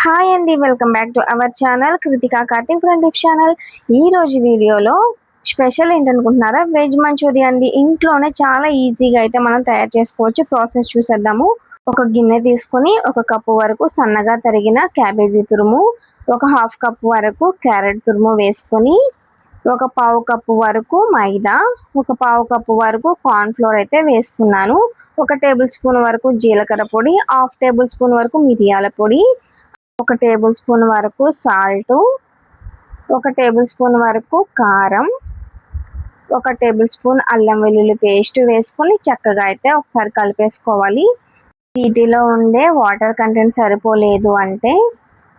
Hi అండి, welcome back to our channel Kritika Karthik friend channel. ఈ రోజు వీడియోలో స్పెషల్ ఏంటనుకుంటున్నారా, వెజ్ మంచూరియా అండి. ఇంట్లోనే చాలా ఈజీగా అయితే మనం తయారు చేసుకోవచ్చు. ప్రాసెస్ చూసేద్దాము. ఒక గిన్నె తీసుకొని ఒక కప్పు వరకు సన్నగా తరిగిన క్యాబేజీ తురుము, ఒక హాఫ్ కప్పు వరకు క్యారెట్ తురుము వేసుకొని, ఒక పావు కప్పు వరకు మైదా, ఒక పావు కప్పు వరకు కార్న్ఫ్లోర్ అయితే వేసుకున్నాను. ఒక టేబుల్ స్పూన్ వరకు జీలకర్ర పొడి, హాఫ్ టేబుల్ స్పూన్ వరకు మిరియాల పొడి, ఒక టేబుల్ స్పూన్ వరకు సాల్ట్, ఒక టేబుల్ స్పూన్ వరకు కారం, ఒక టేబుల్ స్పూన్ అల్లం వెల్లుల్లి పేస్ట్ వేసుకొని చక్కగా అయితే ఒకసారి కలిపేసుకోవాలి. వీటిలో ఉండే వాటర్ కంటెంట్ సరిపోలేదు అంటే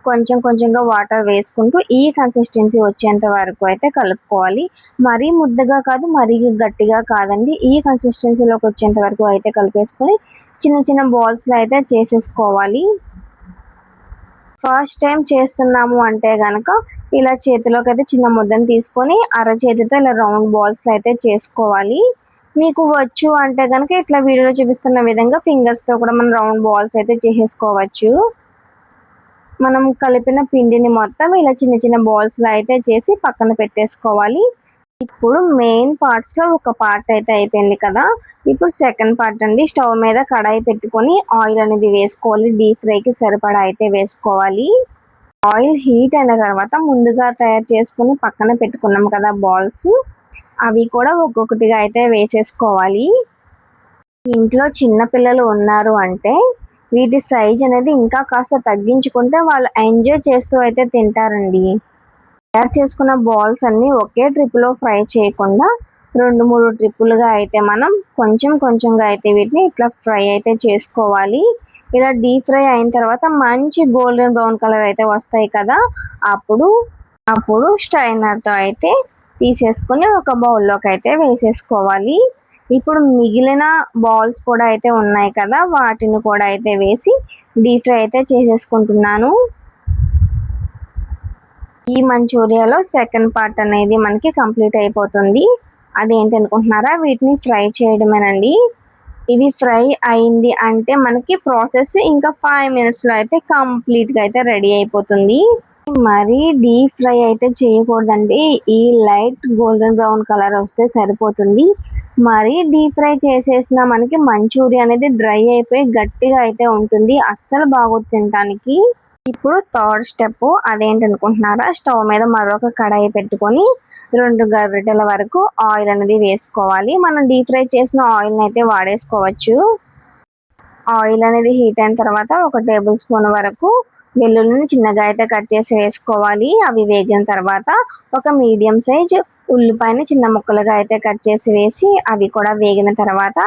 కొంచెం కొంచెంగా వాటర్ వేసుకుంటూ ఈ కన్సిస్టెన్సీ వచ్చేంత వరకు అయితే కలుపుకోవాలి. మరీ ముద్దగా కాదు, మరీ గట్టిగా కాదండి. ఈ కన్సిస్టెన్సీలోకి వచ్చేంత వరకు అయితే కలిపేసుకొని చిన్న చిన్న బాల్స్లో అయితే చేసేసుకోవాలి. ఫస్ట్ టైం చేస్తున్నాము అంటే కనుక ఇలా చేతిలోకి అయితే చిన్న ముద్దను తీసుకొని అరచేతితో ఇలా రౌండ్ బాల్స్ అయితే చేసుకోవాలి. మీకు వచ్చు అంటే కనుక ఇట్లా వీడియోలో చూపిస్తున్న విధంగా ఫింగర్స్తో కూడా మనం రౌండ్ బాల్స్ అయితే చేసేసుకోవచ్చు. మనం కలిపిన పిండిని మొత్తం ఇలా చిన్న చిన్న బాల్స్లో అయితే చేసి పక్కన పెట్టేసుకోవాలి. ఇప్పుడు మెయిన్ పార్ట్స్లో ఒక పార్ట్ అయితే అయిపోయింది కదా. ఇప్పుడు సెకండ్ పార్ట్ అండి. స్టవ్ మీద కడాయి పెట్టుకొని ఆయిల్ అనేది వేసుకోవాలి. డీప్ ఫ్రైకి సరిపడా అయితే వేసుకోవాలి. ఆయిల్ హీట్ అయిన తర్వాత ముందుగా తయారు చేసుకుని పక్కన పెట్టుకున్నాం కదా బాల్స్, అవి కూడా ఒక్కొక్కటిగా అయితే వేసేసుకోవాలి. ఇంట్లో చిన్న పిల్లలు ఉన్నారు అంటే వీటి సైజ్ అనేది ఇంకా కాస్త తగ్గించుకుంటే వాళ్ళు ఎంజాయ్ చేస్తూ అయితే తింటారండి. తయారు చేసుకున్న బాల్స్ అన్నీ ఒకే ట్రిప్లో ఫ్రై చేయకుండా 2-3 ట్రిప్పులుగా అయితే మనం కొంచెం కొంచెంగా అయితే వీటిని ఇట్లా ఫ్రై అయితే చేసుకోవాలి. ఇలా డీప్ ఫ్రై అయిన తర్వాత మంచి గోల్డెన్ బ్రౌన్ కలర్ అయితే వస్తాయి కదా, అప్పుడు స్ట్రైనర్తో అయితే తీసేసుకొని ఒక బౌల్లోకి అయితే వేసేసుకోవాలి. ఇప్పుడు మిగిలిన బాల్స్ కూడా అయితే ఉన్నాయి కదా, వాటిని కూడా అయితే వేసి డీప్ ఫ్రై అయితే చేసేసుకుంటున్నాను. ఈ మంచూరియాలో సెకండ్ పార్ట్ అనేది మనకి కంప్లీట్ అయిపోతుంది. అదేంటనుకుంటున్నారా, వీటిని ఫ్రై చేయడమేనండి. ఇవి ఫ్రై అయింది అంటే మనకి ప్రాసెస్ ఇంకా 5 మినిట్స్లో అయితే కంప్లీట్గా అయితే రెడీ అయిపోతుంది. మరీ డీప్ ఫ్రై అయితే చేయకూడదండి. ఈ లైట్ గోల్డెన్ బ్రౌన్ కలర్ వస్తే సరిపోతుంది. మరీ డీప్ ఫ్రై చేసేసిన మనకి మంచూరియా అనేది డ్రై అయిపోయి గట్టిగా అయితే ఉంటుంది, అస్సలు బాగోదు తినడానికి. ఇప్పుడు థర్డ్ స్టెప్ అదేంటనుకుంటున్నారా, స్టవ్ మీద మరొక కడాయి పెట్టుకొని 2 గరిటెల వరకు ఆయిల్ అనేది వేసుకోవాలి. మనం డీప్ ఫ్రై చేసిన ఆయిల్ని అయితే వాడేసుకోవచ్చు. ఆయిల్ అనేది హీట్ అయిన తర్వాత ఒక టేబుల్ స్పూన్ వరకు వెల్లుల్లిని చిన్నగా అయితే కట్ చేసి వేసుకోవాలి. అవి వేగిన తర్వాత ఒక మీడియం సైజ్ ఉల్లిపాయని చిన్న ముక్కలుగా అయితే కట్ చేసి వేసి అవి కూడా వేగిన తర్వాత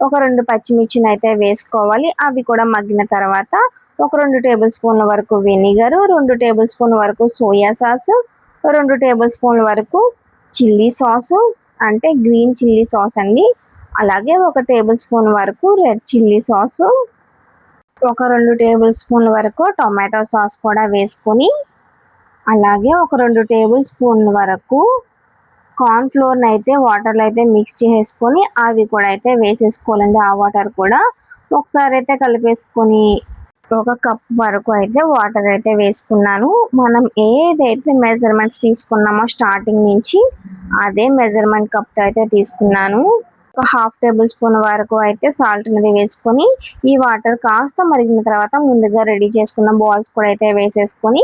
ఒక 2 పచ్చిమిర్చిని అయితే వేసుకోవాలి. అవి కూడా మగ్గిన తర్వాత ఒక 2 టేబుల్ స్పూన్ల వరకు వెనిగరు, 2 టేబుల్ స్పూన్ వరకు సోయా సాసు, 2 టేబుల్ స్పూన్ల వరకు చిల్లీ సాసు అంటే గ్రీన్ చిల్లీ సాస్ అండి, అలాగే 1 టేబుల్ స్పూన్ వరకు రెడ్ చిల్లీ సాసు, ఒక 2 టేబుల్ స్పూన్ల వరకు టొమాటో సాస్ కూడా వేసుకొని, అలాగే ఒక 2 టేబుల్ స్పూన్ల వరకు కార్న్ఫ్లోర్ని అయితే వాటర్లో అయితే మిక్స్ చేసుకొని అవి కూడా అయితే వేసేసుకోవాలండి. ఆ వాటర్ కూడా ఒకసారి అయితే కలిపేసుకొని ఒక కప్ వరకు అయితే వాటర్ అయితే వేసుకున్నాను. మనం ఏదైతే మెజర్మెంట్స్ తీసుకున్నామో స్టార్టింగ్ నుంచి అదే మెజర్మెంట్ కప్తో అయితే తీసుకున్నాను. ఒక హాఫ్ టేబుల్ స్పూన్ వరకు అయితే సాల్ట్ అనేది వేసుకొని ఈ వాటర్ కాస్త మరిగిన తర్వాత ముందుగా రెడీ చేసుకున్న బాల్స్ కూడా అయితే వేసేసుకొని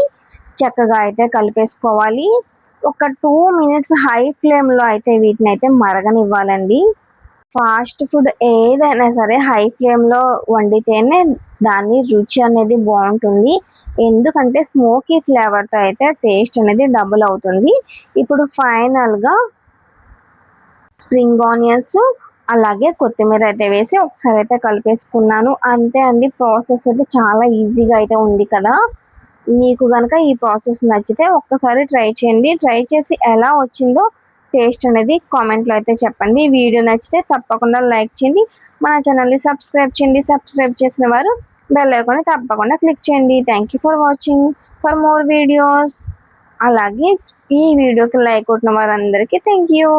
చక్కగా అయితే కలిపేసుకోవాలి. ఒక 2 మినిట్స్ హై ఫ్లేమ్లో అయితే వీటిని అయితే మరగనివ్వాలండి. ఫాస్ట్ ఫుడ్ ఏదైనా సరే హై ఫ్లేమ్లో వండితేనే దాని రుచి అనేది బాగుంటుంది. ఎందుకంటే స్మోకీ ఫ్లేవర్తో అయితే టేస్ట్ అనేది డబుల్ అవుతుంది. ఇప్పుడు ఫైనల్గా స్ప్రింగ్ ఆనియన్స్ అలాగే కొత్తిమీర అయితే వేసి ఒకసారి అయితే కలిపేసుకున్నాను. అంతే అండి, ప్రాసెస్ అయితే చాలా ఈజీగా అయితే ఉంది కదా. మీకు కనుక ఈ ప్రాసెస్ నచ్చితే ఒక్కసారి ట్రై చేయండి. ట్రై చేసి ఎలా వచ్చిందో టేస్ట్ అనేది కామెంట్లో అయితే చెప్పండి. వీడియో నచ్చితే తప్పకుండా లైక్ చేయండి, మన ఛానల్ని సబ్స్క్రైబ్ చేయండి. సబ్స్క్రైబ్ చేసిన వారు బెల్ ఐకాన్ని తప్పకుండా క్లిక్ చేయండి. Thank you for watching for more videos. అలాగే ఈ వీడియోకి లైక్ కొట్టిన వారందరికీ థ్యాంక్ యూ.